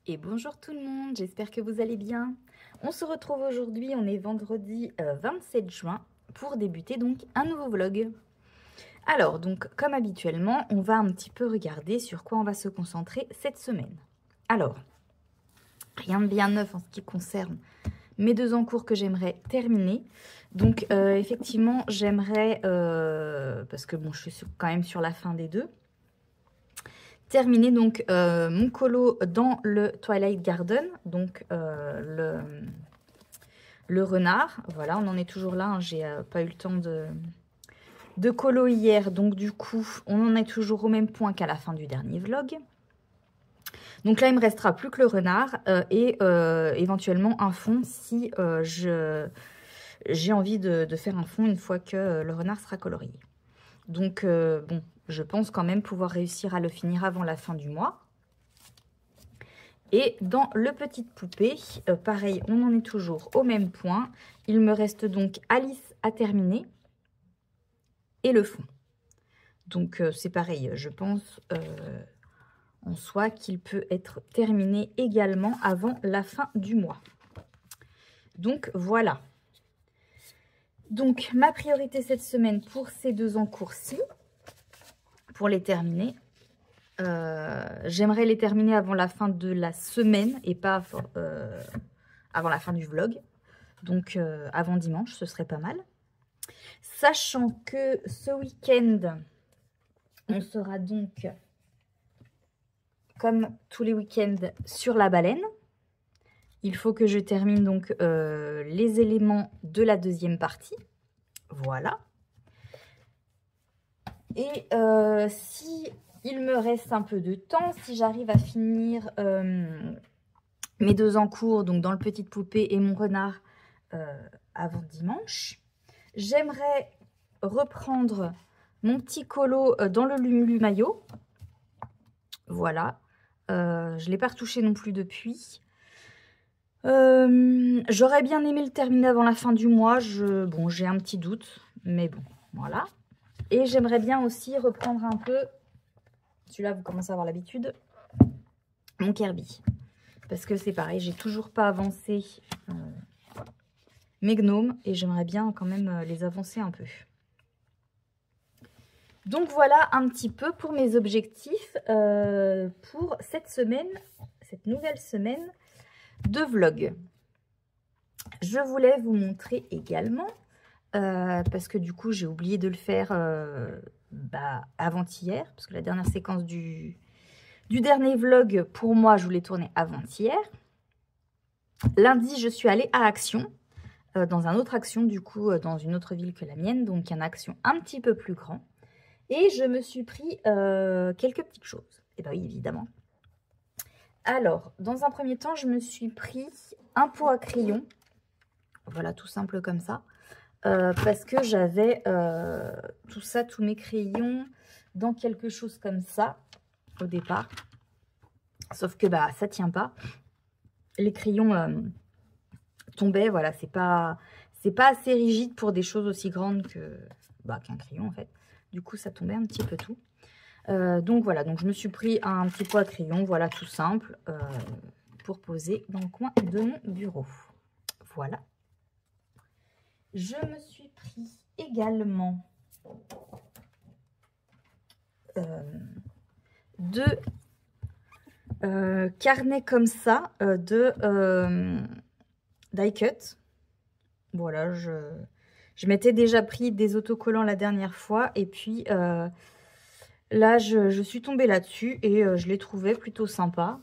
Et bonjour tout le monde, j'espère que vous allez bien. On se retrouve aujourd'hui, on est vendredi 27 juin pour débuter donc un nouveau vlog. Alors donc comme habituellement, on va un petit peu regarder sur quoi on va se concentrer cette semaine. Alors, rien de bien neuf en ce qui concerne mes deux encours que j'aimerais terminer. Donc effectivement, j'aimerais, parce que bon, je suis quand même sur la fin des deux, terminer donc mon colo dans le Twilight Garden, donc le renard. Voilà, on en est toujours là, hein. J'ai pas eu le temps de colo hier, donc du coup, on en est toujours au même point qu'à la fin du dernier vlog. Donc là, il me restera plus que le renard et éventuellement un fond si j'ai envie de faire un fond une fois que le renard sera colorié. Donc bon, je pense quand même pouvoir réussir à le finir avant la fin du mois. Et dans le petite poupée, pareil, on en est toujours au même point. Il me reste donc Alice à terminer et le fond. Donc c'est pareil, je pense en soi qu'il peut être terminé également avant la fin du mois. Donc voilà. Donc ma priorité cette semaine pour ces deux encours-ci, pour les terminer, j'aimerais les terminer avant la fin de la semaine et pas avant la fin du vlog. Donc avant dimanche, ce serait pas mal. Sachant que ce week-end, on sera donc, comme tous les week-ends, sur la baleine. Il faut que je termine donc les éléments de la deuxième partie. Voilà. Et si il me reste un peu de temps, si j'arrive à finir mes deux encours, donc dans le petite poupée et mon renard, avant dimanche, j'aimerais reprendre mon petit colo dans le Lumulu maillot. Voilà. Je ne l'ai pas retouché non plus depuis. J'aurais bien aimé le terminer avant la fin du mois. Bon, j'ai un petit doute, mais bon, voilà. Et j'aimerais bien aussi reprendre un peu, celui-là vous commencez à avoir l'habitude, mon Kirby. Parce que c'est pareil, j'ai toujours pas avancé mes gnomes et j'aimerais bien quand même les avancer un peu. Donc voilà un petit peu pour mes objectifs pour cette semaine, cette nouvelle semaine de vlog. Je voulais vous montrer également, parce que du coup j'ai oublié de le faire avant-hier, parce que la dernière séquence du dernier vlog, pour moi, je voulais tourner avant-hier. Lundi, je suis allée à Action, dans un autre Action, du coup, dans une autre ville que la mienne, donc un Action un petit peu plus grand. Et je me suis pris quelques petites choses. Et bien oui, évidemment. Alors, dans un premier temps, je me suis pris un pot à crayon. Voilà, tout simple comme ça. Parce que j'avais tout ça, tous mes crayons, dans quelque chose comme ça, au départ. Sauf que bah, ça tient pas. Les crayons tombaient, voilà, c'est pas assez rigide pour des choses aussi grandes qu'un crayon en fait. Du coup, ça tombait un petit peu tout. Donc voilà, donc je me suis pris un petit pot à crayon, voilà, tout simple, pour poser dans le coin de mon bureau. Voilà. Je me suis pris également deux carnets comme ça de die cut. Voilà, je m'étais déjà pris des autocollants la dernière fois et puis là je suis tombée là-dessus et je les trouvais plutôt sympas.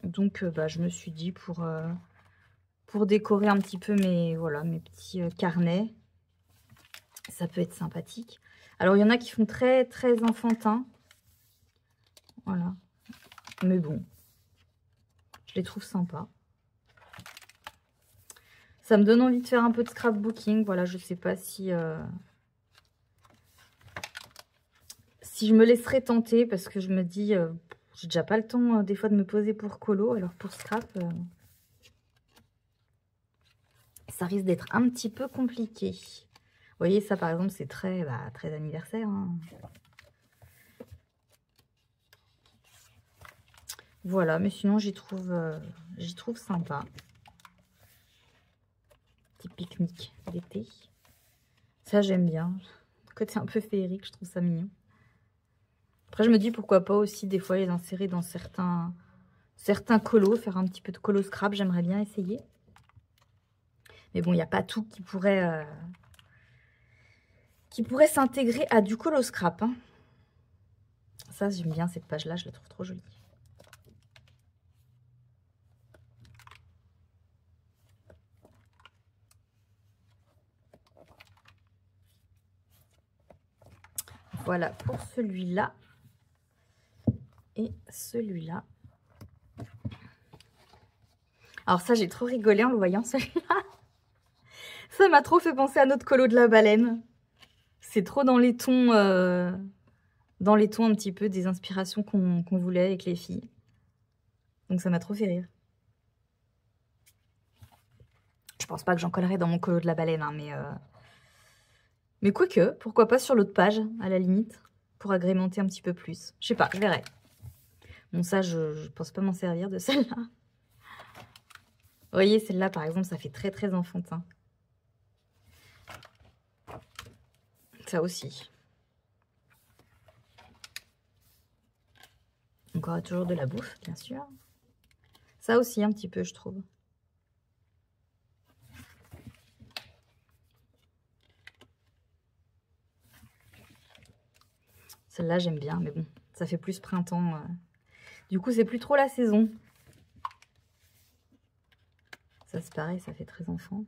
Donc je me suis dit pour décorer un petit peu mes petits carnets, ça peut être sympathique. Alors il y en a qui font très très enfantin. Voilà. Mais bon, je les trouve sympas. Ça me donne envie de faire un peu de scrapbooking. Voilà, je sais pas si je me laisserai tenter parce que je me dis, j'ai déjà pas le temps des fois de me poser pour colo. Alors pour scrap, ça risque d'être un petit peu compliqué. Vous voyez, ça par exemple, c'est très anniversaire. Hein. Voilà, mais sinon j'y trouve sympa. Petit pique-nique d'été. Ça j'aime bien. Côté un peu féerique, je trouve ça mignon. Après je me dis pourquoi pas aussi des fois les insérer dans certains colos, faire un petit peu de colo scrap, j'aimerais bien essayer. Mais bon, il n'y a pas tout qui pourrait s'intégrer à du colo scrap. Hein. Ça, j'aime bien cette page-là, je la trouve trop jolie. Voilà pour celui-là. Et celui-là. Alors ça, j'ai trop rigolé en le voyant, celui-là. Ça m'a trop fait penser à notre colo de la baleine. C'est trop dans les tons un petit peu des inspirations qu'on voulait avec les filles. Donc ça m'a trop fait rire. Je pense pas que j'en collerai dans mon colo de la baleine, hein, mais quoique, pourquoi pas sur l'autre page, à la limite, pour agrémenter un petit peu plus. Je sais pas, je verrai. Bon, ça, je pense pas m'en servir de celle-là. Vous voyez, celle-là, par exemple, ça fait très, très enfantin. Ça aussi. Encore toujours de la bouffe, bien sûr. Ça aussi, un petit peu, je trouve. Celle-là, j'aime bien, mais bon, ça fait plus printemps. Du coup, c'est plus trop la saison. Ça, c'est pareil, ça fait très enfant.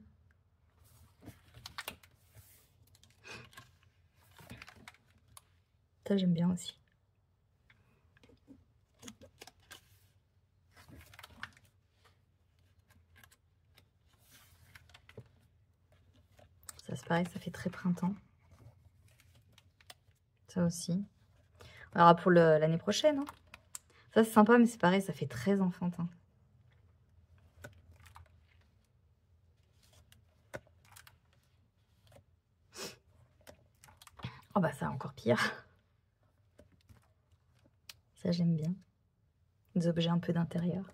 Ça, j'aime bien aussi. Ça, c'est pareil, ça fait très printemps. Ça aussi. Alors, pour l'année prochaine. Hein. Ça, c'est sympa, mais c'est pareil, ça fait très enfantin. Oh, bah, ça, encore pire. Ça, j'aime bien. Des objets un peu d'intérieur.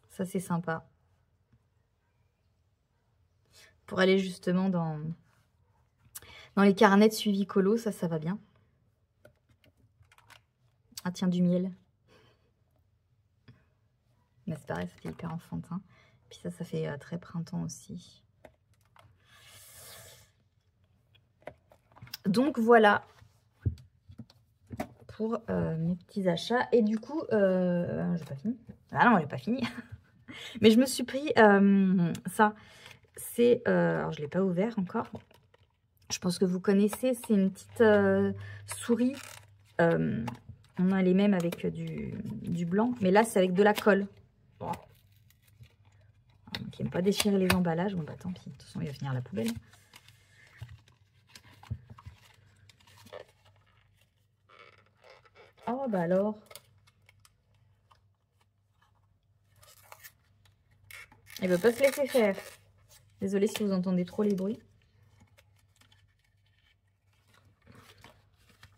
Ça, c'est sympa. Pour aller justement dans les carnets de suivi colo, ça va bien. Ah tiens, du miel. Mais c'est pareil, ça fait hyper enfantin. Puis ça fait très printemps aussi. Donc voilà pour mes petits achats. Et du coup, j'ai pas fini. Ah non, j'ai pas fini. Mais je me suis pris ça. C'est, alors je l'ai pas ouvert encore. Je pense que vous connaissez, c'est une petite souris. On a les mêmes avec du blanc, mais là c'est avec de la colle. Bon. Qui n'aime pas déchirer les emballages, bon bah tant pis, de toute façon il va finir à la poubelle. Oh bah alors. Elle veut pas se laisser faire. Désolée si vous entendez trop les bruits.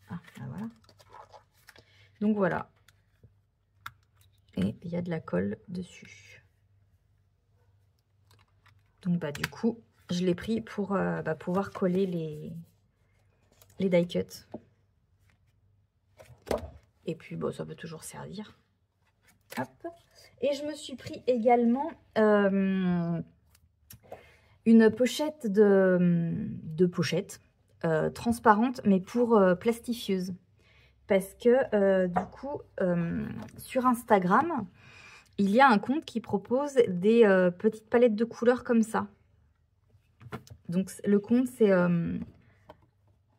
Ah, ben voilà. Donc voilà. Et il y a de la colle dessus. Donc bah du coup, je l'ai pris pour pouvoir coller les die cuts. Et puis bon, ça peut toujours servir. Hop. Et je me suis pris également une pochette de pochette transparente, mais pour plastifieuse. Parce que du coup, sur Instagram, il y a un compte qui propose des petites palettes de couleurs comme ça. Donc le compte, c'est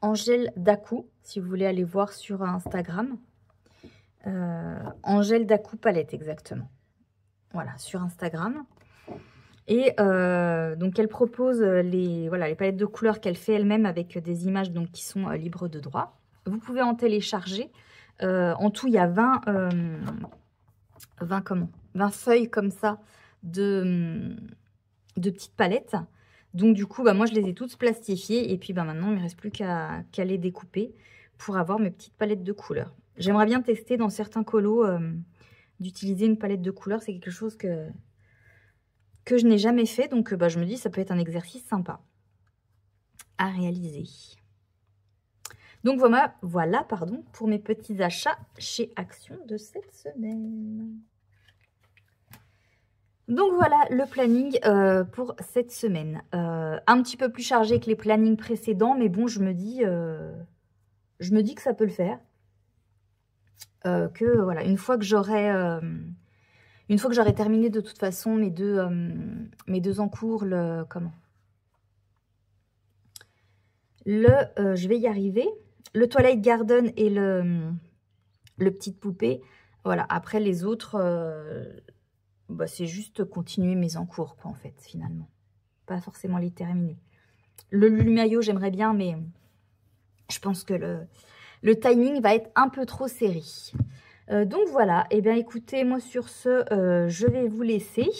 Angèle Dakou, si vous voulez aller voir sur Instagram. Angèle Dakou palette, exactement. Voilà, sur Instagram. Et donc, elle propose les palettes de couleurs qu'elle fait elle-même avec des images donc, qui sont libres de droit. Vous pouvez en télécharger. En tout, il y a 20 feuilles comme ça de petites palettes. Donc, du coup, moi, je les ai toutes plastifiées. Et puis, maintenant, il ne me reste plus qu'à les découper pour avoir mes petites palettes de couleurs. J'aimerais bien tester dans certains colos d'utiliser une palette de couleurs. C'est quelque chose que je n'ai jamais fait. Donc bah, je me dis ça peut être un exercice sympa à réaliser. Donc voilà pardon, pour mes petits achats chez Action de cette semaine. Donc voilà le planning pour cette semaine. Un petit peu plus chargé que les plannings précédents, mais bon, je me dis que ça peut le faire. Que voilà, une fois que j'aurai terminé de toute façon mes deux encours, je vais y arriver. Le Twilight Garden et le Petite Poupée. Voilà, après les autres, bah, c'est juste continuer mes encours, quoi, en fait, finalement. Pas forcément les terminer. Le Lumaillot, j'aimerais bien, mais je pense que le timing va être un peu trop serré. Donc voilà, et bien écoutez, moi sur ce, je vais vous laisser.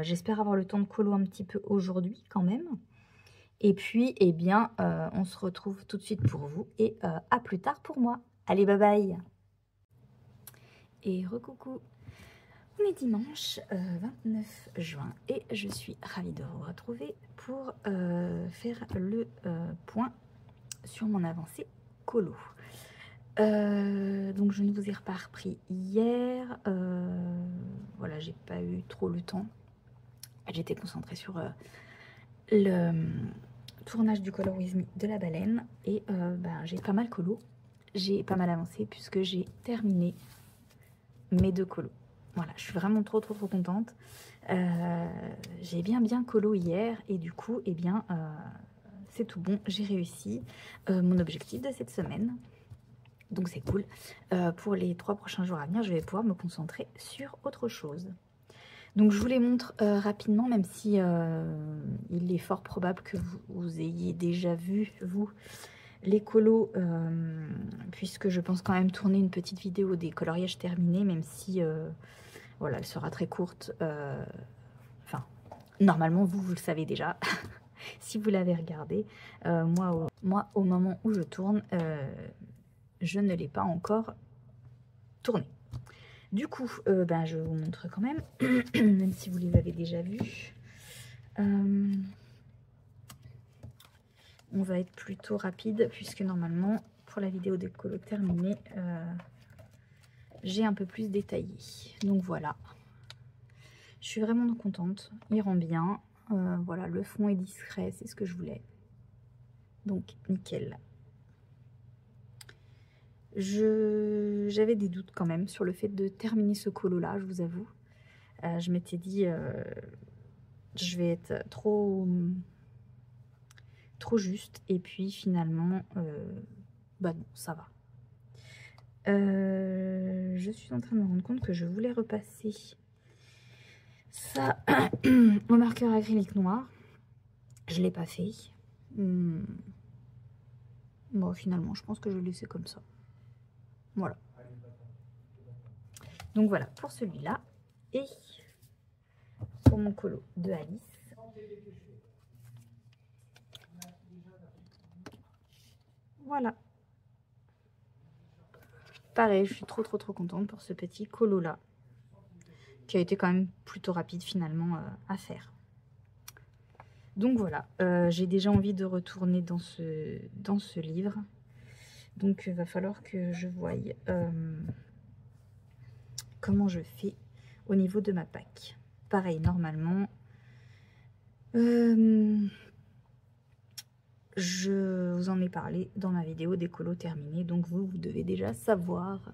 J'espère avoir le temps de colo un petit peu aujourd'hui quand même. Et puis, eh bien, on se retrouve tout de suite pour vous et à plus tard pour moi. Allez, bye bye. Et recoucou. On est dimanche 29 juin et je suis ravie de vous retrouver pour faire le point sur mon avancée colo. Donc je ne vous ai pas repris hier. Voilà, j'ai pas eu trop le temps. J'étais concentrée sur le tournage du Color With Me de la baleine et ben, j'ai pas mal colo. J'ai pas mal avancé puisque j'ai terminé mes deux colos. Voilà, je suis vraiment trop contente. J'ai bien colo hier et du coup, eh bien, c'est tout bon. J'ai réussi mon objectif de cette semaine. Donc c'est cool. Pour les 3 prochains jours à venir, je vais pouvoir me concentrer sur autre chose. Donc je vous les montre rapidement, même si il est fort probable que vous ayez déjà vu, vous, les colos, puisque je pense quand même tourner une petite vidéo des coloriages terminés, même si voilà, elle sera très courte. Enfin, normalement, vous le savez déjà, si vous l'avez regardé. Moi, au moment où je tourne, je ne l'ai pas encore tourné. Du coup, ben, je vous montre quand même, même si vous les avez déjà vus. On va être plutôt rapide, puisque normalement, pour la vidéo des colos terminée, j'ai un peu plus détaillé. Donc voilà. Je suis vraiment contente. Il rend bien. Voilà, le fond est discret, c'est ce que je voulais. Donc, nickel. J'avais des doutes quand même sur le fait de terminer ce colo-là, je vous avoue. Je m'étais dit, je vais être trop juste. Et puis, finalement, bah non, ça va. Je suis en train de me rendre compte que je voulais repasser ça au marqueur acrylique noir. Je ne l'ai pas fait. Bon, finalement, je pense que je vais laisser comme ça. Voilà. Donc voilà pour celui-là. Et pour mon colo de Alice. Voilà. Pareil, je suis trop contente pour ce petit colo-là. Qui a été quand même plutôt rapide finalement à faire. Donc voilà, j'ai déjà envie de retourner dans ce livre. Donc il va falloir que je voie comment je fais au niveau de ma PAC. Pareil, normalement, je vous en ai parlé dans ma vidéo des colos terminés. Donc vous devez déjà savoir.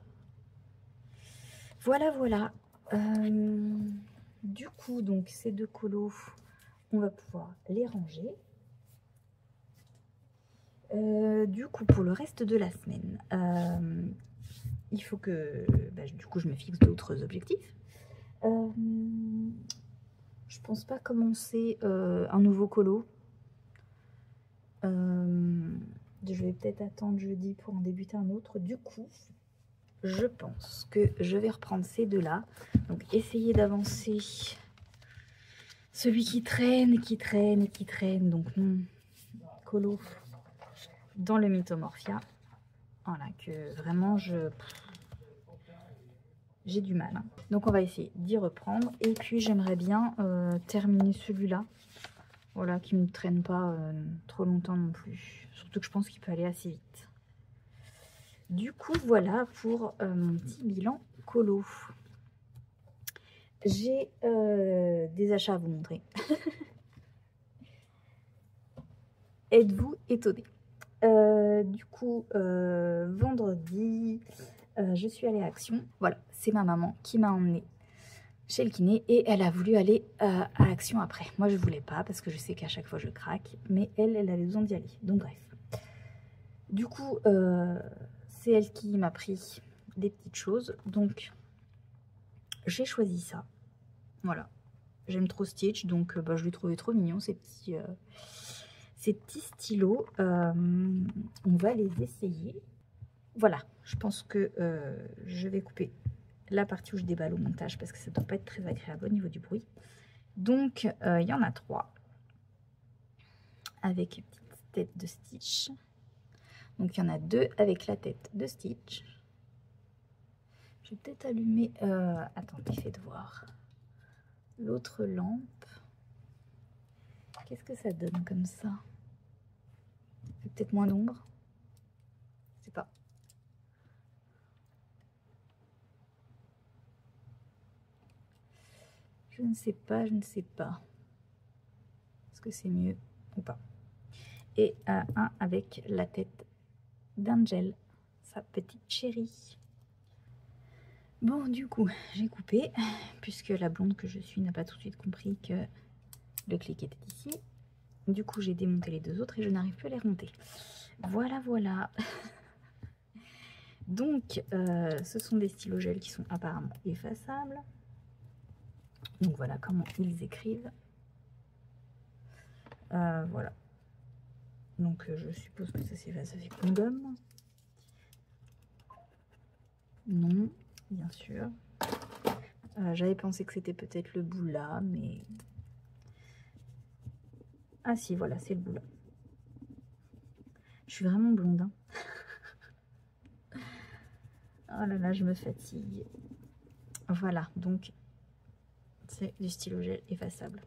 Voilà. Du coup, donc ces deux colos, on va pouvoir les ranger. Du coup, pour le reste de la semaine, il faut que du coup je me fixe d'autres objectifs. Je pense pas commencer un nouveau colo. Je vais peut-être attendre jeudi pour en débuter un autre. Du coup, je pense que je vais reprendre ces deux-là. Donc, essayer d'avancer celui qui traîne. Donc, mon colo dans le Mythomorphia. Voilà, que vraiment j'ai du mal. Hein. Donc on va essayer d'y reprendre. Et puis j'aimerais bien terminer celui-là. Voilà, qui ne me traîne pas trop longtemps non plus. Surtout que je pense qu'il peut aller assez vite. Du coup, voilà pour mon petit bilan colo. J'ai des achats à vous montrer. Êtes-vous étonnés? Du coup, vendredi, je suis allée à Action. Voilà, c'est ma maman qui m'a emmenée chez le kiné et elle a voulu aller à Action après. Moi, je voulais pas parce que je sais qu'à chaque fois je craque, mais elle avait besoin d'y aller. Donc bref. Du coup, c'est elle qui m'a pris des petites choses. Donc, j'ai choisi ça. Voilà. J'aime trop Stitch, donc bah, je l'ai trouvé trop mignon, ces petits stylos. On va les essayer. Voilà, je pense que je vais couper la partie où je déballe au montage parce que ça ne doit pas être très agréable au niveau du bruit. Donc, il y en a 3 avec une petite tête de Stitch. Donc, il y en a 2 avec la tête de Stitch. Je vais peut-être allumer... attendez, faites voir. L'autre lampe. Qu'est-ce que ça donne comme ça? Peut-être moins d'ombre. Je sais pas. Je ne sais pas, je ne sais pas. Est-ce que c'est mieux ou pas? Et un avec la tête d'Angel, sa petite chérie. Bon, du coup, j'ai coupé, puisque la blonde que je suis n'a pas tout de suite compris que le clic était ici. Du coup, j'ai démonté les 2 autres et je n'arrive plus à les remonter. Voilà, voilà. Donc, ce sont des stylos gel qui sont apparemment effaçables. Donc, voilà comment ils écrivent. Voilà. Donc, je suppose que ça s'efface avec une gomme. Non, bien sûr. J'avais pensé que c'était peut-être le bout là, mais... Ah si, voilà, c'est le bout là. Je suis vraiment blonde. Hein. Oh là là, je me fatigue. Voilà, donc c'est du stylo gel effaçable.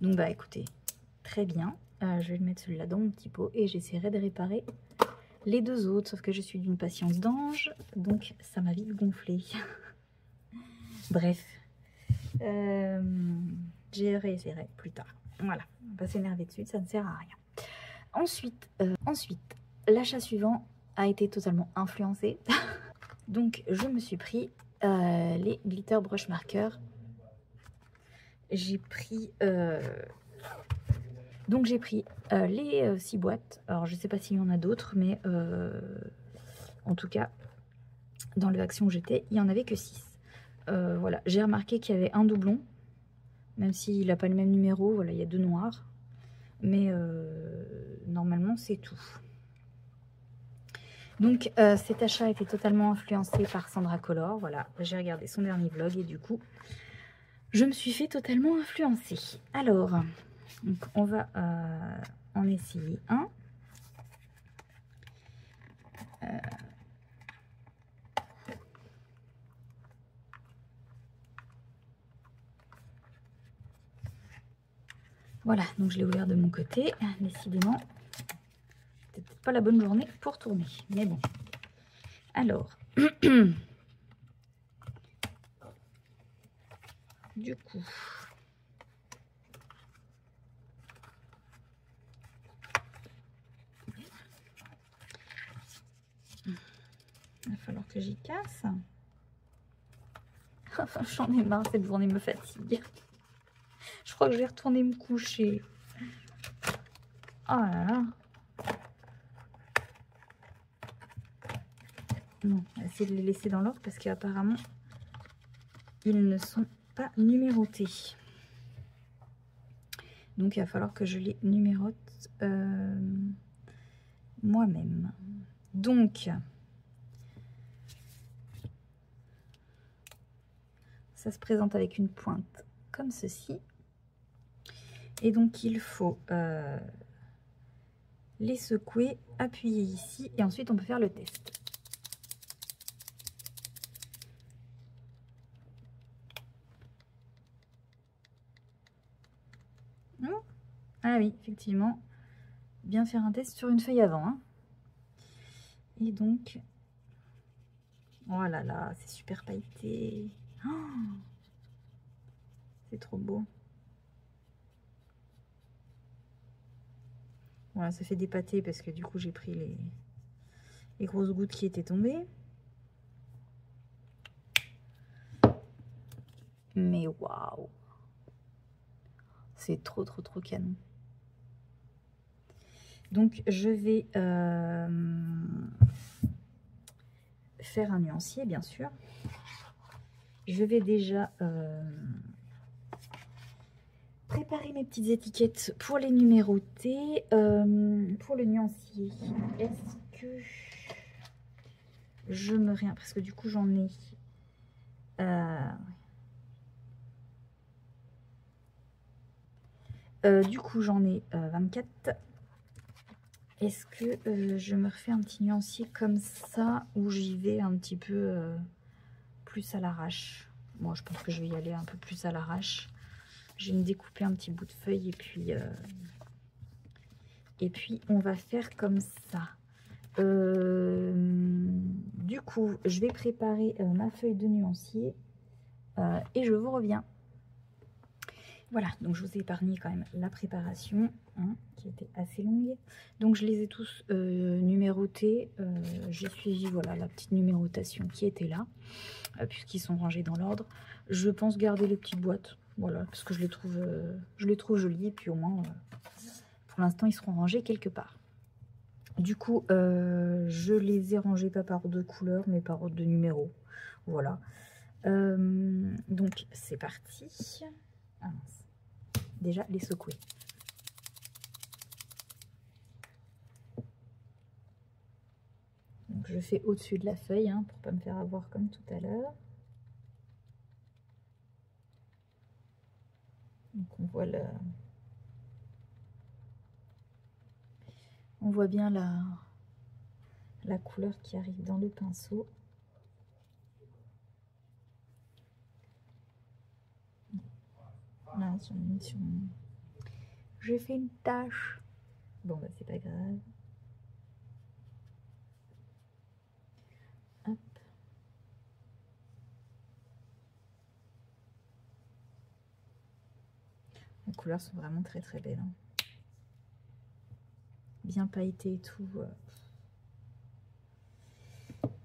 Donc bah écoutez, très bien. Je vais le mettre celui-là dans mon petit pot et j'essaierai de réparer les 2 autres. Sauf que je suis d'une patience d'ange, donc ça m'a vite gonflé. Bref, j'y réessayerai plus tard. Voilà, on va pas s'énerver dessus, ça ne sert à rien. Ensuite, l'achat suivant a été totalement influencé. Donc, je me suis pris les glitter brush markers. J'ai pris... donc, j'ai pris les 6 boîtes. Alors, je ne sais pas s'il y en a d'autres, mais en tout cas, dans le Action où j'étais, il n'y en avait que 6. Voilà, j'ai remarqué qu'il y avait un doublon, même s'il n'a pas le même numéro. Voilà, il y a 2 noirs. Mais normalement, c'est tout. Donc, cet achat a été totalement influencé par Sandra Color. Voilà, j'ai regardé son dernier vlog et du coup, je me suis fait totalement influencer. Alors, donc on va en essayer un. Voilà, donc je l'ai ouvert de mon côté. Décidément, c'était peut-être pas la bonne journée pour tourner, mais bon. Alors, du coup, il va falloir que j'y casse. J'en ai marre, cette journée me fatigue. Je crois que je vais retourner me coucher. Oh là là. Non, on va essayer de les laisser dans l'ordre parce qu'apparemment, ils ne sont pas numérotés. Donc, il va falloir que je les numérote moi-même. Donc, ça se présente avec une pointe comme ceci. Et donc, il faut les secouer, appuyer ici et ensuite on peut faire le test. Ah oui, effectivement, bien faire un test sur une feuille avant. Hein. Et donc, oh là là, c'est super pailleté. Oh, c'est trop beau. Voilà, ça fait des pâtés parce que du coup j'ai pris les grosses gouttes qui étaient tombées. Mais waouh, c'est trop canon. Donc je vais faire un nuancier bien sûr. Je vais déjà préparer mes petites étiquettes pour les numéroter. Pour le nuancier, est-ce que je me réimprime parce que du coup j'en ai du coup j'en ai 24. Est-ce que je me refais un petit nuancier comme ça où j'y vais un petit peu plus à l'arrache? Moi je pense que je vais y aller un peu plus à l'arrache. Je vais me découper un petit bout de feuille et puis on va faire comme ça. Du coup, je vais préparer ma feuille de nuancier et je vous reviens. Voilà, donc je vous ai épargné quand même la préparation hein, qui était assez longue. Donc je les ai tous numérotés. J'ai suivi voilà, la petite numérotation qui était là, puisqu'ils sont rangés dans l'ordre. Je pense garder les petites boîtes, voilà, parce que je les trouve jolies. Et puis au moins, pour l'instant, ils seront rangés quelque part. Du coup, je les ai rangés pas par ordre de couleur, mais par ordre de numéro. Voilà. Donc c'est parti. Ah mince. Déjà les secouer. Donc je fais au-dessus de la feuille hein, pour pas me faire avoir comme tout à l'heure. Donc on voit bien la couleur qui arrive dans le pinceau. Là, j'ai fait une tache. Bon bah c'est pas grave. Hop. Les couleurs sont vraiment très belles. Hein. Bien pailletées et tout.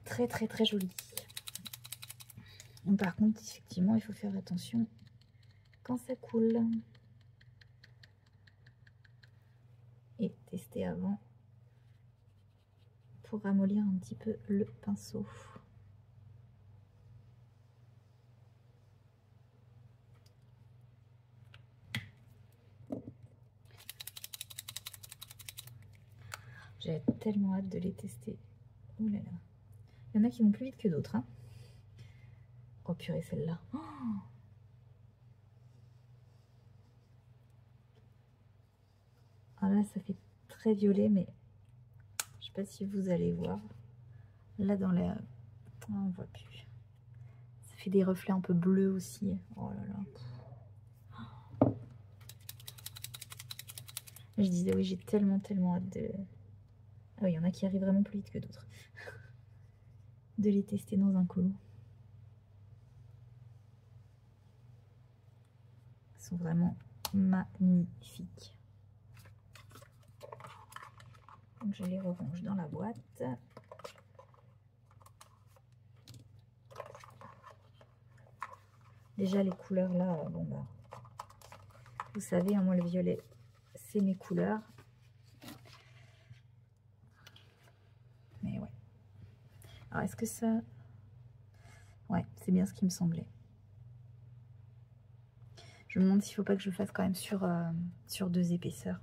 Très joli. Par contre, effectivement, il faut faire attention quand ça coule. Et tester avant pour ramollir un petit peu le pinceau. J'ai tellement hâte de les tester. Oh là là. Il y en a qui vont plus vite que d'autres. Hein. Oh purée, celle-là. Oh, ah là, ça fait très violet, mais je sais pas si vous allez voir. Là, dans la... Oh, on voit plus. Ça fait des reflets un peu bleus aussi. Oh là là. Je disais, oui, j'ai tellement hâte de... Ah oui, il y en a qui arrivent vraiment plus vite que d'autres. De les tester dans un colo. Ils sont vraiment magnifiques. Donc je les rerange dans la boîte. Déjà les couleurs là, bon bah, vous savez, hein, moi le violet, c'est mes couleurs. Mais ouais. Alors est-ce que ça... Ouais, c'est bien ce qui me semblait. Je me demande s'il ne faut pas que je fasse quand même sur 2 épaisseurs.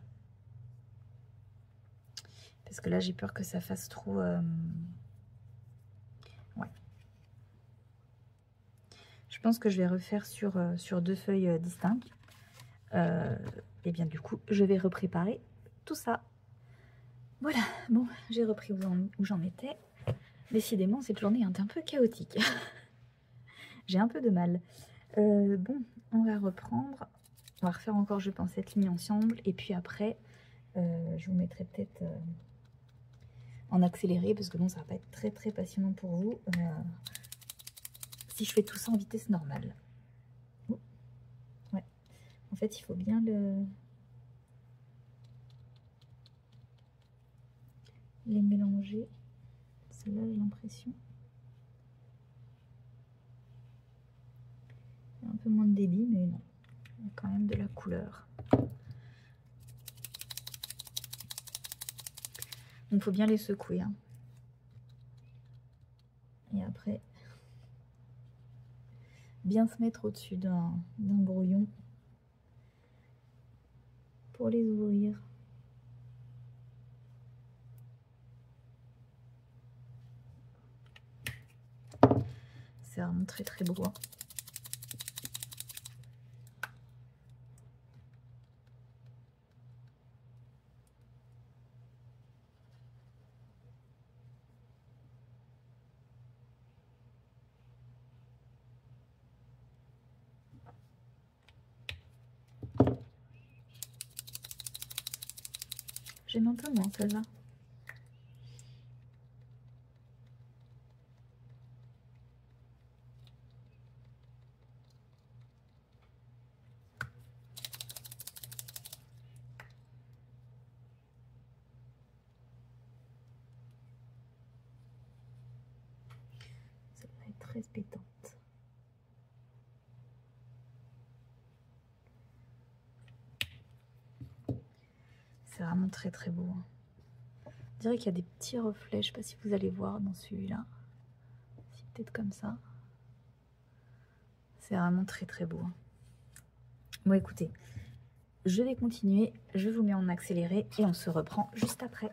Parce que là, j'ai peur que ça fasse trop... Ouais. Je pense que je vais refaire sur 2 feuilles distinctes. Et bien du coup, je vais repréparer tout ça. Voilà, bon, j'ai repris où j'en étais. Décidément, cette journée est un peu chaotique. J'ai un peu de mal. Bon, on va reprendre. On va refaire encore, je pense, cette ligne ensemble. Et puis après, je vous mettrai peut-être en accéléré, parce que bon, ça va pas être très très passionnant pour vous. Si je fais tout ça en vitesse normale. Oh. Ouais. En fait, il faut bien les mélanger. Celle-là, j'ai l'impression. Un peu moins de débit, mais non. Il y a quand même de la couleur. Donc, il faut bien les secouer. Hein. Et après, bien se mettre au-dessus d'un brouillon pour les ouvrir. C'est vraiment très très beau. Hein. J'aime un peu moins celle-là. Ça va être très pétante. C'est vraiment très très beau. Hein. On dirait qu'il y a des petits reflets. Je ne sais pas si vous allez voir dans celui-là. Si peut-être comme ça. C'est vraiment très très beau. Hein. Bon écoutez, je vais continuer. Je vous mets en accéléré et on se reprend juste après.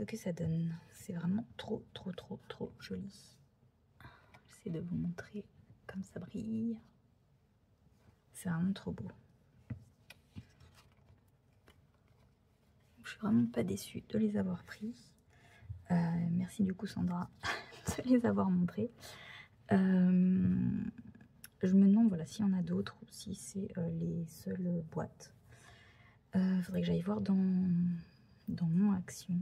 que ça donne. C'est vraiment trop joli. J'essaie de vous montrer comme ça brille. C'est vraiment trop beau. Je suis vraiment pas déçue de les avoir pris. Merci du coup Sandra de les avoir montrés. Je me demande voilà, s'il y en a d'autres ou si c'est les seules boîtes. Faudrait que j'aille voir dans mon action.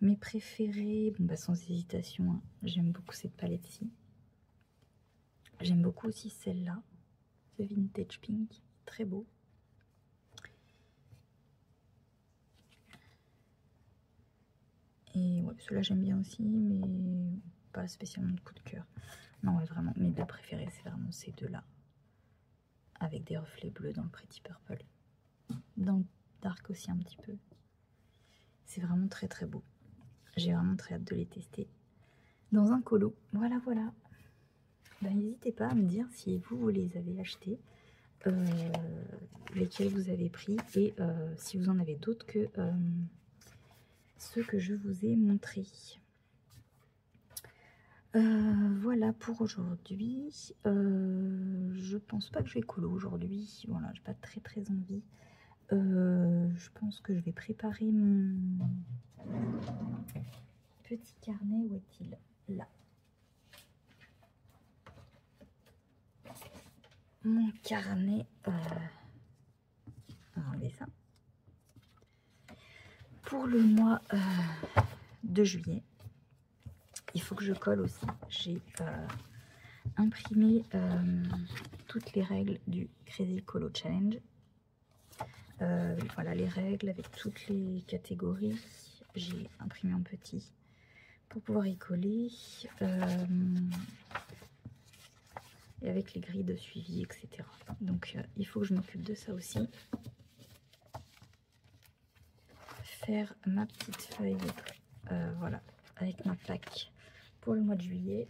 Mes préférés, bon bah sans hésitation, hein, j'aime beaucoup cette palette-ci. J'aime beaucoup aussi celle-là, The Vintage Pink, très beau. Et ouais, ceux-là j'aime bien aussi, mais pas spécialement de coup de cœur. Non, ouais, vraiment, mes deux préférés, c'est vraiment ces deux-là. Avec des reflets bleus dans le Pretty Purple. Dans le Dark aussi un petit peu. C'est vraiment très beau. J'ai vraiment très hâte de les tester. Dans un colo, voilà. Ben, n'hésitez pas à me dire si vous les avez achetés. Lesquels vous avez pris et si vous en avez d'autres que ceux que je vous ai montrés. Voilà pour aujourd'hui. Je pense pas que je vais colo aujourd'hui. Voilà, j'ai pas très envie. Je pense que je vais préparer mon petit carnet. Où est-il? Là. Mon carnet. On va enlever ça. Pour le mois de juillet, il faut que je colle aussi. J'ai imprimé toutes les règles du Crazy Colo Challenge. Voilà les règles avec toutes les catégories. J'ai imprimé en petit pour pouvoir y coller. Et avec les grilles de suivi, etc. Donc il faut que je m'occupe de ça aussi. Faire ma petite feuille, voilà, avec ma plaque pour le mois de juillet.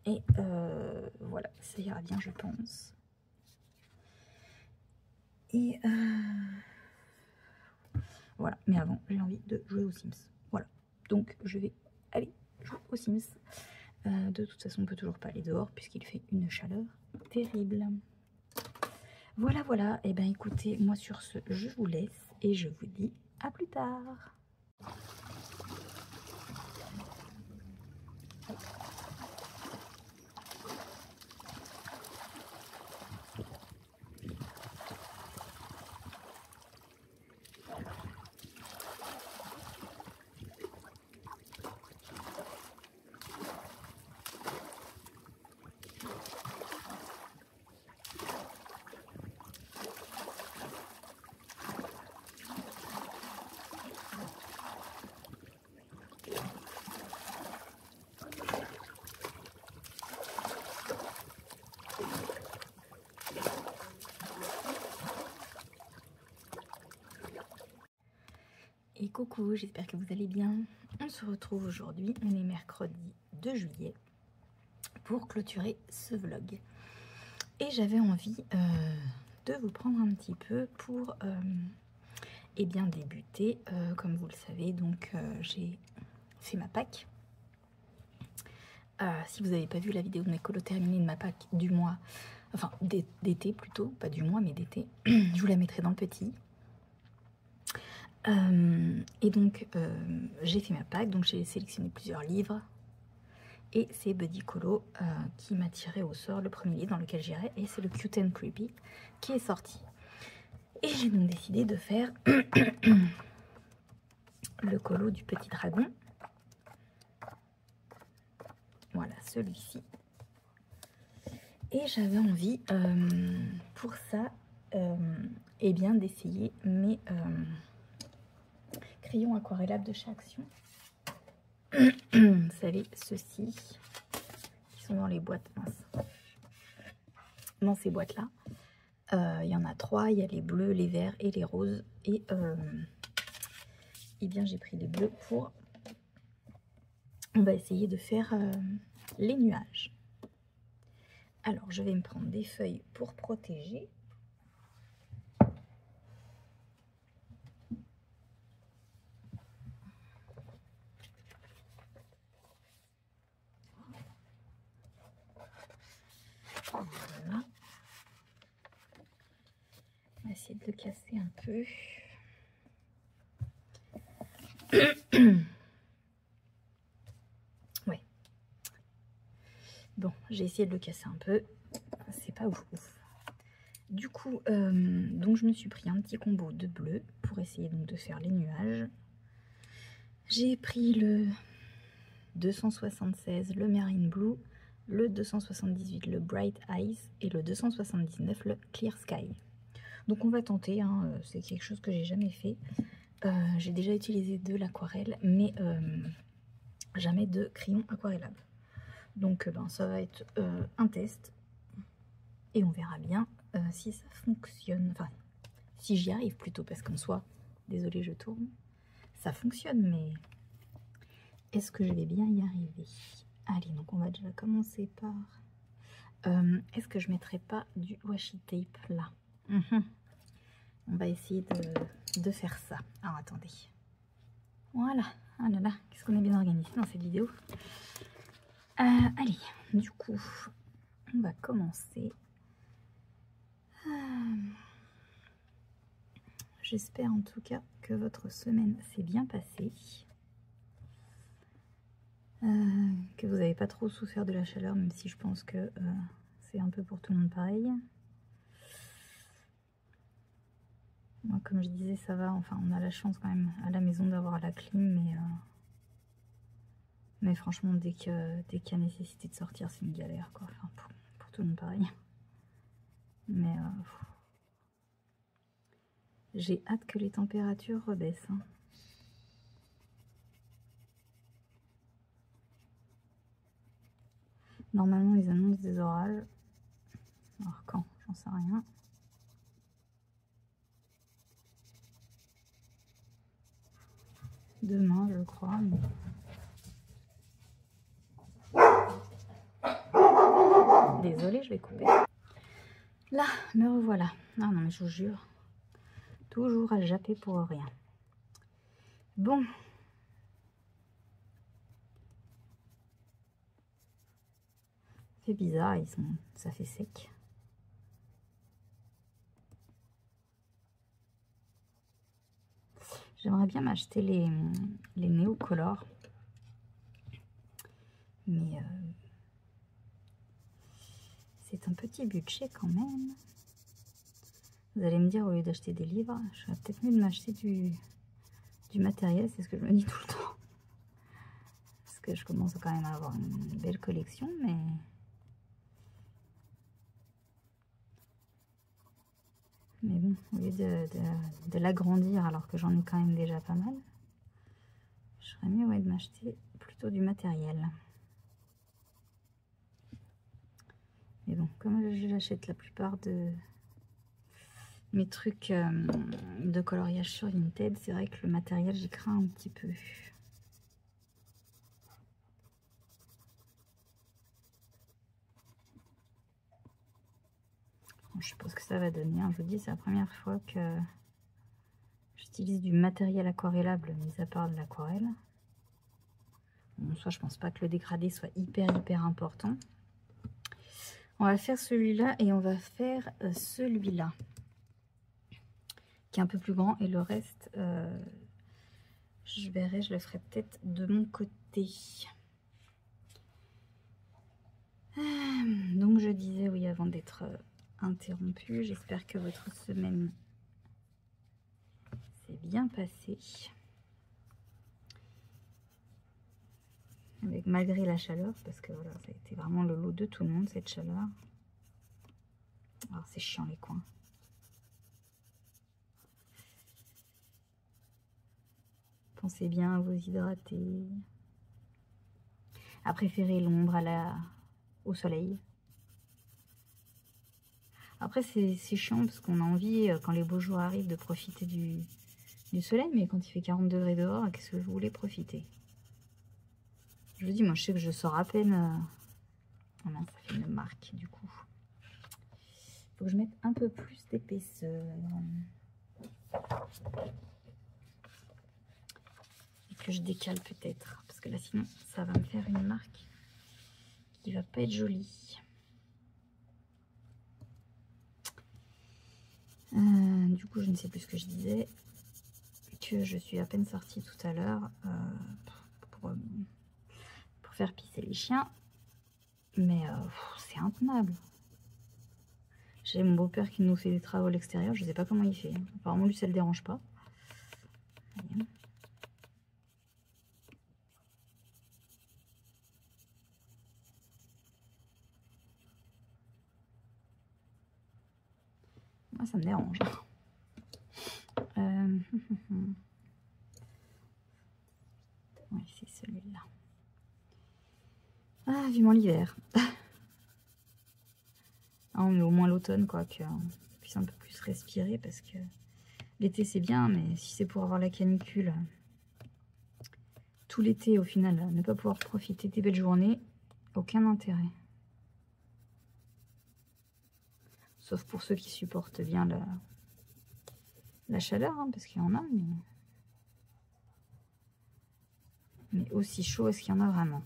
Et voilà, ça ira bien, je pense. Et voilà, mais avant, j'ai envie de jouer aux Sims. Voilà, donc je vais aller jouer aux Sims. De toute façon, on ne peut toujours pas aller dehors puisqu'il fait une chaleur terrible. Voilà. Et ben écoutez, moi sur ce, je vous laisse et je vous dis à plus tard. Et coucou, j'espère que vous allez bien. On se retrouve aujourd'hui, on est mercredi 2 juillet, pour clôturer ce vlog. Et j'avais envie de vous prendre un petit peu pour eh bien débuter. Comme vous le savez, donc j'ai fait ma Pâques. Si vous n'avez pas vu la vidéo de mes colos terminés de ma Pâques du mois, enfin d'été plutôt, pas du mois mais d'été, je vous la mettrai dans le petit. Et donc j'ai fait ma Pâques, donc j'ai sélectionné plusieurs livres et c'est Buddy Colo qui m'a tiré au sort le premier livre dans lequel j'irai, et c'est le Cute and Creepy qui est sorti. Et j'ai donc décidé de faire le colo du petit dragon, voilà celui-ci. Et j'avais envie pour ça eh bien d'essayer mes crayons aquarellables de chez Action. Vous savez, ceux-ci qui sont dans les boîtes, mince. Dans ces boîtes là il y en a 3, il y a les bleus, les verts et les roses, et eh bien j'ai pris les bleus pour, on va essayer de faire les nuages. Alors je vais me prendre des feuilles pour protéger. essayer de le casser un peu. Ouais. Bon, j'ai essayé de le casser un peu. C'est pas ouf. Du coup, donc je me suis pris un petit combo de bleu pour essayer donc de faire les nuages. J'ai pris le 276, le Marine Blue, le 278, le Bright Eyes et le 279, le Clear Sky. Donc on va tenter, hein, c'est quelque chose que j'ai jamais fait. J'ai déjà utilisé de l'aquarelle, mais jamais de crayon aquarellable. Donc ben, ça va être un test et on verra bien si ça fonctionne. Enfin, si j'y arrive plutôt, parce qu'en soi, désolée je tourne, ça fonctionne, mais est-ce que je vais bien y arriver? Allez, donc on va déjà commencer par... est-ce que je mettrai pas du washi tape là? On va essayer de faire ça. Alors attendez. Voilà. Ah là là, qu'est-ce qu'on est bien organisé dans cette vidéo. Allez, du coup, on va commencer. J'espère en tout cas que votre semaine s'est bien passée. Que vous n'avez pas trop souffert de la chaleur, même si je pense que c'est un peu pour tout le monde pareil. Moi, comme je disais, ça va. Enfin, on a la chance quand même à la maison d'avoir la clim, mais franchement, dès qu'il y a nécessité de sortir, c'est une galère, quoi. Enfin, pour tout le monde pareil. Mais j'ai hâte que les températures rebaissent. Hein. Normalement, ils annoncent des orages. Alors quand? J'en sais rien. Demain, je crois. Mais... Désolée, je vais couper. Là, me revoilà. Ah non, mais je vous jure. Toujours à japper pour rien. Bon. C'est bizarre, ça fait sec. J'aimerais bien m'acheter les néocolores. Mais c'est un petit budget quand même. Vous allez me dire, au lieu d'acheter des livres, je serais peut-être mieux de m'acheter du matériel. C'est ce que je me dis tout le temps. Parce que je commence quand même à avoir une belle collection, mais... Mais bon, au lieu de l'agrandir alors que j'en ai quand même déjà pas mal, je ferais mieux de m'acheter plutôt du matériel. Mais bon, comme j'achète la plupart de mes trucs de coloriage sur Vinted, c'est vrai que le matériel, j'y crains un petit peu. Je sais pas ce que ça va donner, hein. Je vous dis, c'est la première fois que j'utilise du matériel aquarellable, mis à part de l'aquarelle. Bon, soit je pense pas que le dégradé soit hyper important. On va faire celui-là et on va faire celui-là, qui est un peu plus grand, et le reste, je verrai, je le ferai peut-être de mon côté. Donc je disais, oui, avant d'être interrompue, j'espère que votre semaine s'est bien passée. Malgré la chaleur, parce que voilà, ça a été vraiment le lot de tout le monde, cette chaleur. Alors c'est chiant les coins. Pensez bien à vous hydrater. À préférer l'ombre au soleil. Après c'est chiant parce qu'on a envie, quand les beaux jours arrivent, de profiter du soleil, mais quand il fait 40 degrés dehors, qu'est-ce que vous voulez profiter? Je vous dis, moi je sais que je sors à peine... Oh non, ça fait une marque du coup. Il faut que je mette un peu plus d'épaisseur. Et que je décale peut-être, parce que là sinon ça va me faire une marque qui va pas être jolie. Du coup, je ne sais plus ce que je disais. Que je suis à peine sortie tout à l'heure pour faire pisser les chiens. Mais c'est intenable. J'ai mon beau-père qui nous fait des travaux à l'extérieur. Je ne sais pas comment il fait. Apparemment, lui, ça ne le dérange pas. Voyez. Moi, ça me dérange. Oui, c'est celui-là. Ah, vivement l'hiver. Ah, mais au moins l'automne, quoi, qu'on puisse un peu plus respirer, parce que l'été, c'est bien, mais si c'est pour avoir la canicule tout l'été, au final, ne pas pouvoir profiter des belles journées, aucun intérêt. Sauf pour ceux qui supportent bien la chaleur, hein, parce qu'il y en a, mais aussi chaud, est-ce qu'il y en a vraiment?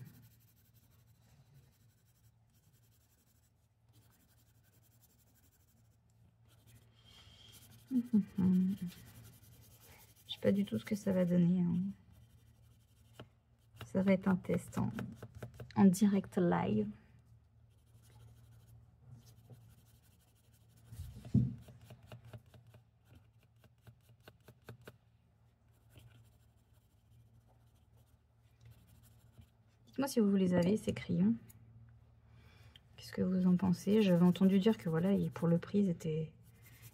Je sais pas du tout ce que ça va donner. Hein. Ça va être un test en direct live. Dites-moi si vous les avez, ces crayons. Qu'est-ce que vous en pensez? J'avais entendu dire que voilà, pour le prix,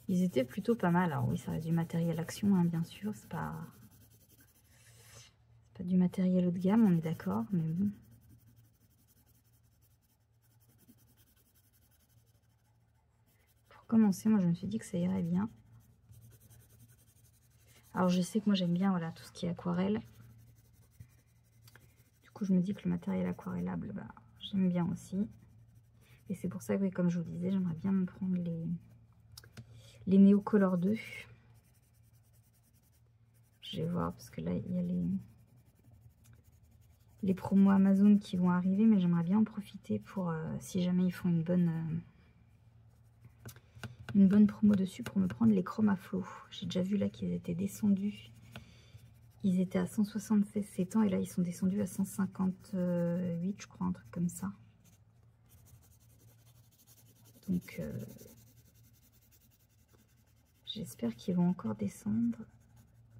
ils étaient plutôt pas mal. Alors oui, ça reste du matériel action, hein, bien sûr. C'est pas du matériel haut de gamme, on est d'accord, mais bon. Pour commencer, moi je me suis dit que ça irait bien. Alors je sais que moi j'aime bien voilà, tout ce qui est aquarelle. Du coup je me dis que le matériel aquarellable, bah, j'aime bien aussi. Et c'est pour ça que, comme je vous disais, j'aimerais bien me prendre les Neo Color 2. Je vais voir, parce que là, il y a les promos Amazon qui vont arriver, mais j'aimerais bien en profiter pour, si jamais ils font une bonne promo dessus, pour me prendre les Chromaflow. J'ai déjà vu là qu'ils étaient descendus. Ils étaient à 176 ces temps, et là, ils sont descendus à 158, je crois, un truc comme ça. Donc, j'espère qu'ils vont encore descendre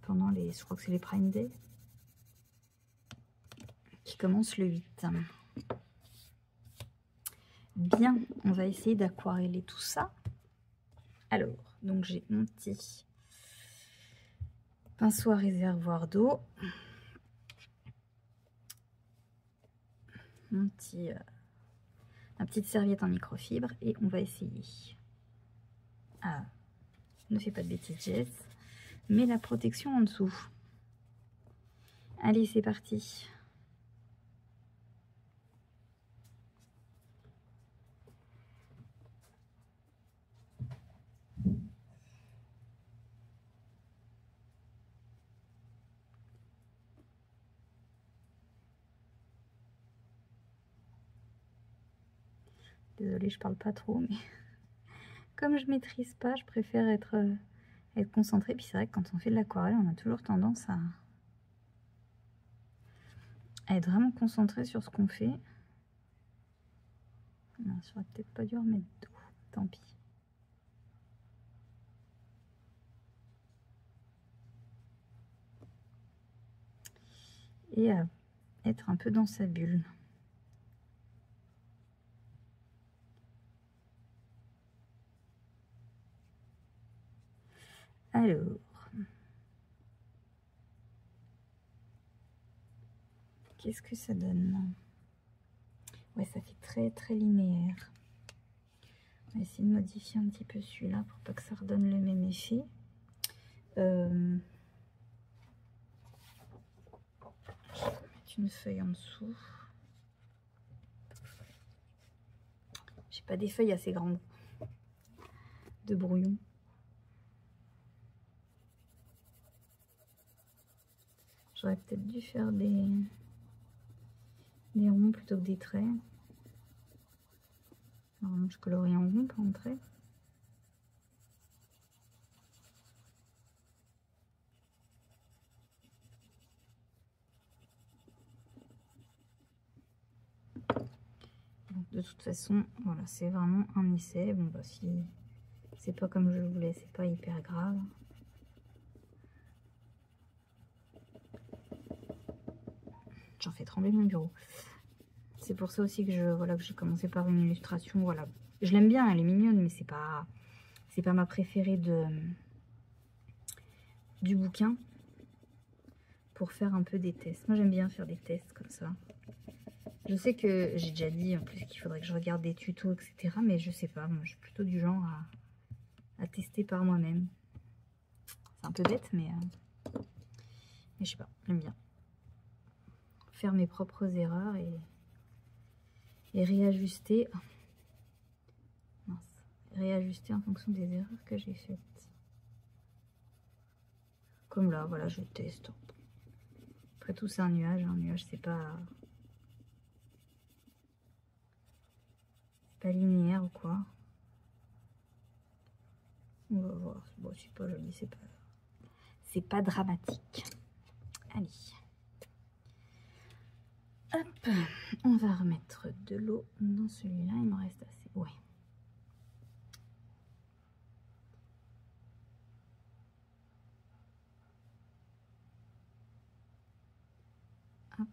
pendant je crois que c'est les Prime Day, qui commence le 8. Bien, on va essayer d'aquareller tout ça. Alors, donc j'ai mon petit pinceau à réservoir d'eau, ma petite serviette en microfibre, et on va essayer. Ah, ne fais pas de bêtises, Jess. Mets la protection en dessous. Allez, c'est parti. Désolée, je parle pas trop, mais comme je maîtrise pas, je préfère être concentrée. Puis c'est vrai que quand on fait de l'aquarelle, on a toujours tendance à être vraiment concentré sur ce qu'on fait. Non, j'aurais peut-être pas dû remettre d'eau, tant pis. Et à être un peu dans sa bulle. Alors, qu'est-ce que ça donne? Ouais, ça fait très très linéaire. On va essayer de modifier un petit peu celui-là pour pas que ça redonne le même effet. Je vais mettre une feuille en dessous. J'ai pas des feuilles assez grandes de brouillon. J'aurais peut-être dû faire des ronds plutôt que des traits. Normalement, je colorie en rond, pas en trait. De toute façon, voilà, c'est vraiment un essai. Bon, bah, si c'est pas comme je le voulais, c'est pas hyper grave. J'en fais trembler mon bureau. C'est pour ça aussi que voilà, que j'ai commencé par une illustration. Voilà, je l'aime bien, elle est mignonne, mais c'est pas ma préférée du bouquin. Pour faire un peu des tests. Moi, j'aime bien faire des tests comme ça. Je sais que j'ai déjà dit en plus qu'il faudrait que je regarde des tutos, etc. Mais je sais pas, moi, je suis plutôt du genre à tester par moi-même. C'est un peu bête, mais je sais pas, j'aime bien faire mes propres erreurs et réajuster. Mince. Réajuster en fonction des erreurs que j'ai faites. Comme là, voilà, je teste. Après tout, c'est un nuage. Un nuage, c'est pas linéaire ou quoi. On va voir. Bon, c'est pas joli, c'est pas dramatique. Allez. Hop, on va remettre de l'eau dans celui-là. Il me reste assez. Ouais. Hop.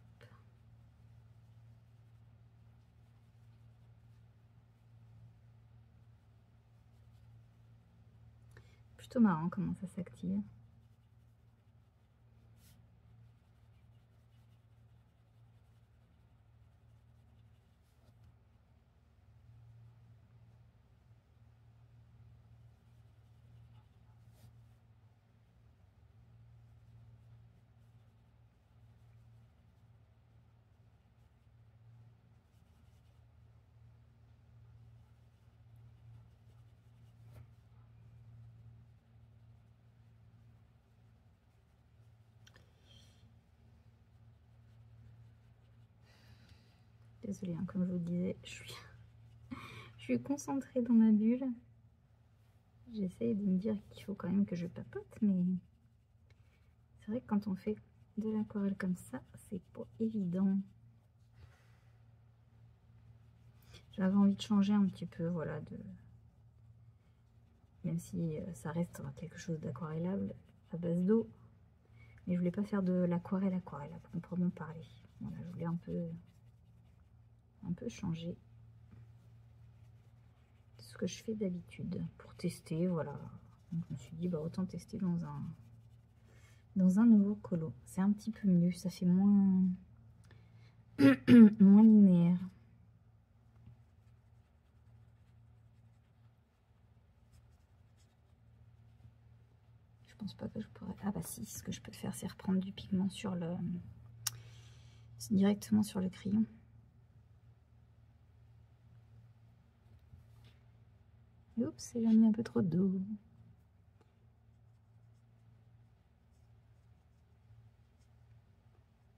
Plutôt marrant comment ça s'active. Désolée, hein, comme je vous disais, je suis concentrée dans ma bulle. J'essaye de me dire qu'il faut quand même que je papote, mais c'est vrai que quand on fait de l'aquarelle comme ça, c'est pas évident. J'avais envie de changer un petit peu, voilà, même si ça reste quelque chose d'aquarellable à base d'eau. Mais je voulais pas faire de l'aquarelle à proprement parler. Voilà, je voulais un peu changer de ce que je fais d'habitude pour tester, voilà. Donc je me suis dit, bah, autant tester dans un nouveau colo. C'est un petit peu mieux, ça fait moins, moins linéaire. Je pense pas que je pourrais... Ah bah si, ce que je peux faire, c'est reprendre du pigment directement sur le crayon. Oups, j'ai mis un peu trop d'eau.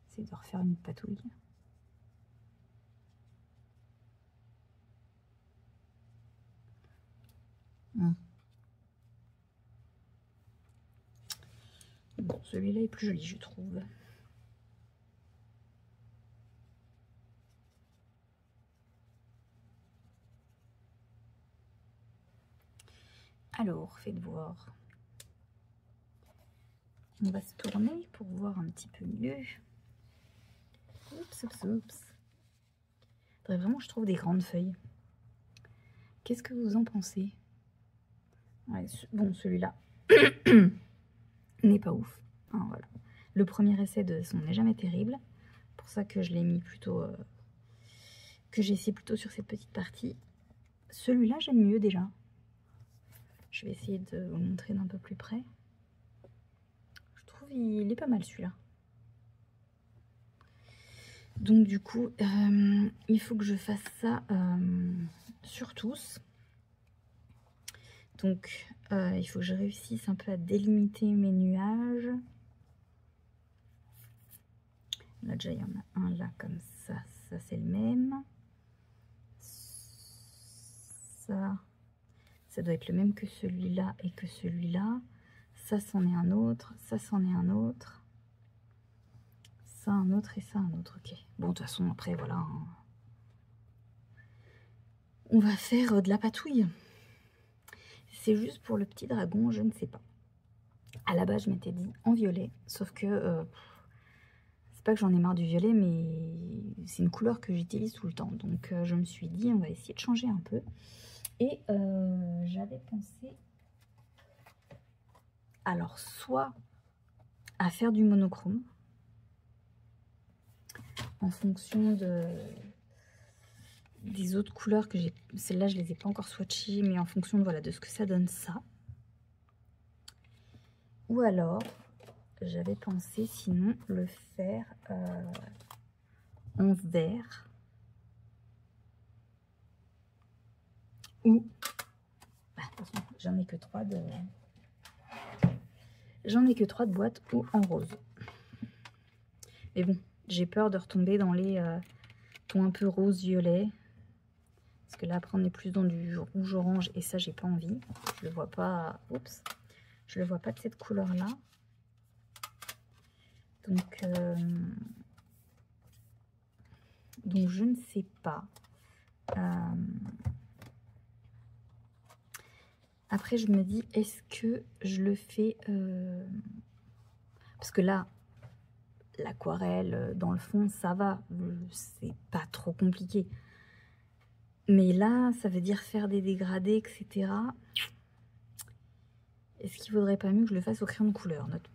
C'est de refaire une patouille. Bon, celui-là est plus joli, je trouve. Alors, faites voir. On va se tourner pour voir un petit peu mieux. Oups, oups, oups. Faudrait vraiment que je trouve des grandes feuilles. Qu'est-ce que vous en pensez? Ouais, bon, celui-là n'est pas ouf. Hein, voilà. Le premier essai de son n'est jamais terrible. Pour ça que je l'ai mis plutôt... que j'ai essayé plutôt sur cette petite partie. Celui-là, j'aime mieux déjà. Je vais essayer de vous le montrer d'un peu plus près. Je trouve il est pas mal celui-là. Donc du coup, il faut que je fasse ça sur tous. Donc il faut que je réussisse un peu à délimiter mes nuages. Là déjà il y en a un là comme ça, ça c'est le même. Ça doit être le même que celui-là et que celui-là. Ça c'en est un autre, ça c'en est un autre. Ça un autre et ça un autre, ok. Bon de toute façon après voilà. Hein. On va faire de la patouille. C'est juste pour le petit dragon, je ne sais pas. À la base, je m'étais dit en violet, sauf que c'est pas que j'en ai marre du violet, mais c'est une couleur que j'utilise tout le temps. Donc je me suis dit, on va essayer de changer un peu. Et j'avais pensé, alors soit à faire du monochrome, en fonction des autres couleurs que j'ai. Celles-là, je les ai pas encore swatchées, mais en fonction de, voilà, de ce que ça donne ça. Ou alors, j'avais pensé sinon le faire en vert. Ou, j'en ai que 3 de... J'en ai que 3 de boîtes ou en rose. Mais bon, j'ai peur de retomber dans les tons un peu rose-violet. Parce que là, après, on est plus dans du rouge-orange et ça, j'ai pas envie. Je le vois pas... Oups. Je le vois pas de cette couleur-là. Donc, je ne sais pas. Après, je me dis, est-ce que je le fais... Parce que là, l'aquarelle dans le fond, ça va. C'est pas trop compliqué. Mais là, ça veut dire faire des dégradés, etc. Est-ce qu'il vaudrait pas mieux que je le fasse au crayon de couleur, notre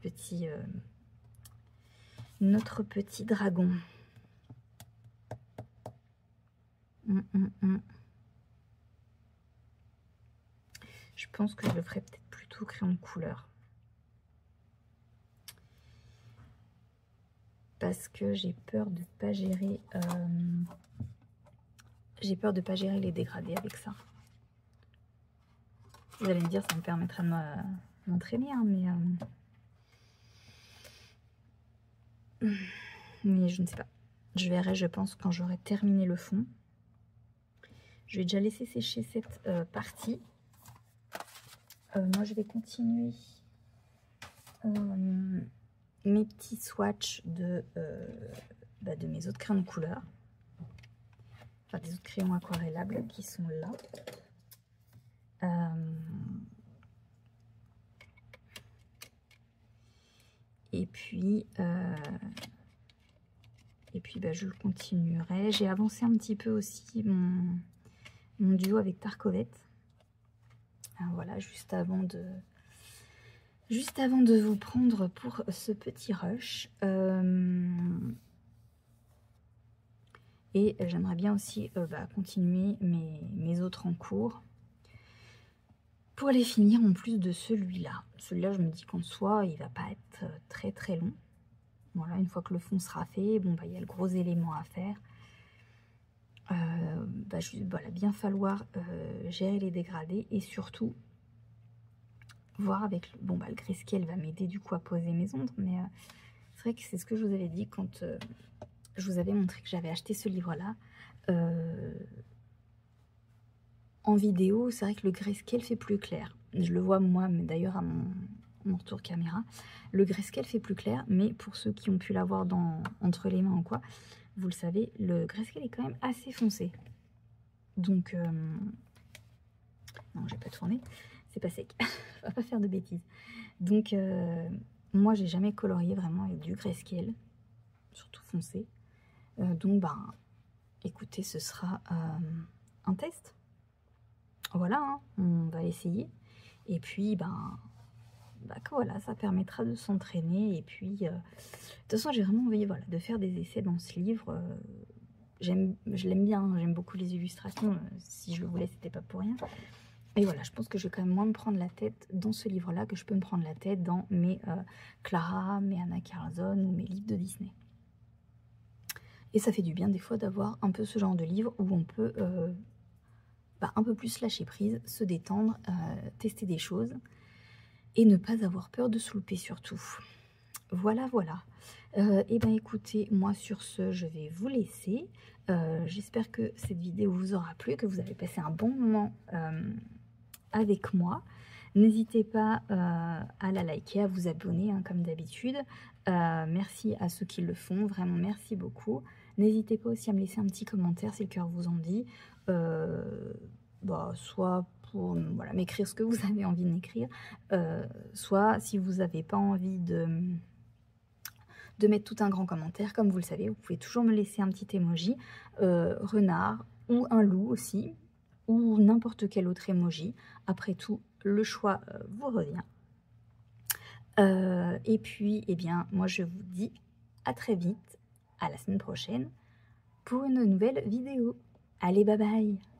petit dragon? Je pense que je le ferai peut-être plutôt au crayon de couleur. Parce que j'ai peur de pas gérer... j'ai peur de pas gérer les dégradés avec ça. Vous allez me dire, ça me permettra de m'entraîner, hein, mais je ne sais pas. Je verrai, je pense, quand j'aurai terminé le fond. Je vais déjà laisser sécher cette partie. Moi, je vais continuer mes petits swatchs de mes autres crayons de couleur. Enfin, des autres crayons aquarellables qui sont là. Et puis, je le continuerai. J'ai avancé un petit peu aussi mon duo avec Tarkovette. Voilà, juste avant de vous prendre pour ce petit rush. Et j'aimerais bien aussi continuer mes autres en cours pour les finir en plus de celui-là. Celui-là, je me dis qu'en soi, il va pas être très très long. Voilà, une fois que le fond sera fait, bon, il y a le gros élément à faire. Voilà, bien falloir gérer les dégradés et surtout voir avec le grayscale va m'aider du coup à poser mes ombres, mais c'est vrai que c'est ce que je vous avais dit quand je vous avais montré que j'avais acheté ce livre-là. En vidéo, c'est vrai que le grayscale fait plus clair. Je le vois moi, mais d'ailleurs à mon retour caméra, le grayscale fait plus clair, mais pour ceux qui ont pu l'avoir entre les mains ou quoi, vous le savez, le grayscale est quand même assez foncé. Donc, non, j'ai pas tourné, c'est pas sec, on va pas faire de bêtises. Donc, moi, j'ai jamais colorié vraiment avec du grayscale, surtout foncé. Donc, écoutez, ce sera un test. Voilà, hein, on va essayer. Et puis, voilà, ça permettra de s'entraîner. Et puis, de toute façon, j'ai vraiment envie, voilà, de faire des essais dans ce livre. Je l'aime bien, hein, j'aime beaucoup les illustrations. Si je le voulais, c'était pas pour rien. Et voilà, je pense que je vais quand même moins me prendre la tête dans ce livre-là que je peux me prendre la tête dans mes Clara, mes Anna Carlson ou mes livres de Disney. Et ça fait du bien des fois d'avoir un peu ce genre de livre où on peut un peu plus lâcher prise, se détendre, tester des choses et ne pas avoir peur de se louper surtout. Voilà, voilà. Et écoutez, moi sur ce, je vais vous laisser. J'espère que cette vidéo vous aura plu, que vous avez passé un bon moment avec moi. N'hésitez pas à la liker, à vous abonner, hein, comme d'habitude. Merci à ceux qui le font, vraiment merci beaucoup. N'hésitez pas aussi à me laisser un petit commentaire si le cœur vous en dit. Soit pour voilà, m'écrire ce que vous avez envie de m'écrire, soit si vous n'avez pas envie de mettre tout un grand commentaire, comme vous le savez, vous pouvez toujours me laisser un petit emoji, renard ou un loup aussi, ou n'importe quel autre emoji. Après tout, le choix vous revient. Et puis, eh bien, moi je vous dis à très vite, à la semaine prochaine, pour une nouvelle vidéo. Allez, bye bye!